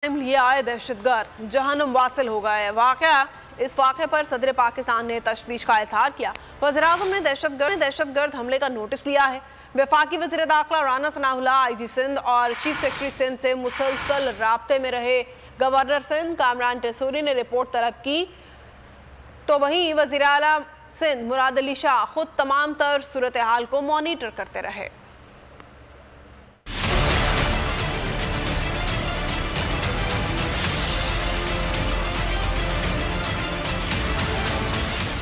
लिए आए दहशतगर्द जहन्नुम वासिल हो गए। इस वाक़े पर सदर पाकिस्तान ने तशवीश का इजहार किया। वज़ीर-ए-आज़म ने दहशतगर्द हमले का नोटिस लिया है। वफाकी वज़ीर दाखिला राना सनाउल्लाह IG सिंध और चीफ सेक्रेटरी सिंध से मुसलसल राब्ते में रहे। गवर्नर सिंध कामरान टेसूरी ने रिपोर्ट तलब की, तो वहीं वज़ीर आला सिंध मुराद अली शाह खुद तमाम तर सूरत हाल को मॉनिटर करते रहे।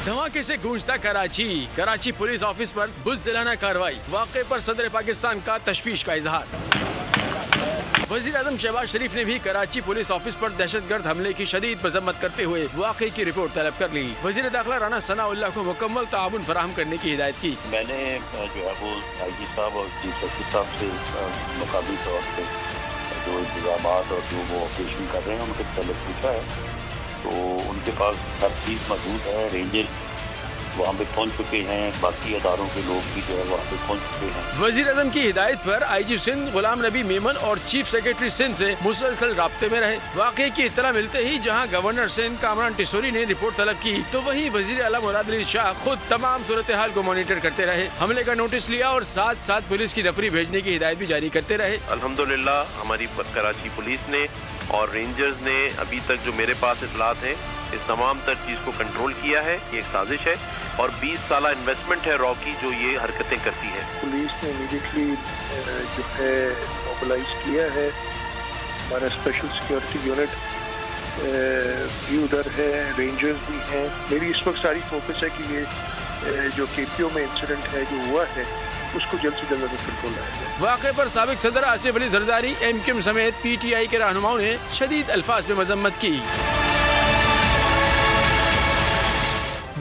धमाके से गूंजता कराची पुलिस ऑफिस पर बुज़दिलाना कार्रवाई। वाक़े पर सदर पाकिस्तान का तशवीश का इजहार। वज़ीर-ए-आज़म शहबाज शरीफ ने भी कराची पुलिस ऑफिस पर दहशतगर्द हमले की शदीद मजम्मत करते हुए वाक़े की रिपोर्ट तलब कर ली। वज़ीर दाखिला राना सनाउल्लाह को मुकम्मल ताउन फराहम करने की हिदायत की। मैंने जो है वो IG साहब और चीफ सेक्रेटरी साहब से मुकाबली तौर पर जो इंतजाम और जो वो ऑपरेशन कर रहे हैं उनके पहले पूछा है, तो उनके पास हर चीज़ मौजूद है। रेंजर वहाँ पे पहुँच चुके हैं, बाकी अदारों के लोग भी जो है वहाँ पे पहुँच चुके हैं। वज़ीर-ए-आज़म की हिदायत पर IG सिंध गुलाम नबी मेमन और चीफ सेक्रेटरी सिंध से मुसलसल राब्ते में रहे। वाक़े की इत्तला मिलते ही जहाँ गवर्नर सिंध कामरान टेसूरी ने रिपोर्ट तलब की, तो वहीं वज़ीर आला मुराद अली शाह खुद तमाम सूरत हाल को मॉनिटर करते रहे। हमले का नोटिस लिया और साथ साथ पुलिस की नफरी भेजने की हिदायत भी जारी करते रहे। अल्हम्दुलिल्लाह हमारी कराची पुलिस ने और रेंजर्स ने अभी तक जो मेरे पास इतलात हैं, इस तमाम तर चीज़ को कंट्रोल किया है। ये एक साजिश है और 20 साल इन्वेस्टमेंट है रॉ की जो ये हरकतें करती है। पुलिस ने इमीडिएटली जो है मोबिलाइज किया है। हमारा स्पेशल सिक्योरिटी यूनिट भी उधर है, रेंजर्स भी हैं। मेरी इस वक्त सारी फोकस है कि ये जो KPO में इंसिडेंट है जो हुआ है उसको जल्द से जल्द कंट्रोल लाया जाए। वाक़े पर साबिक सदर आसिफ अली जरदारी MQM समेत PTI के रहनुमाओं ने शदीद अल्फाज में मजम्मत की।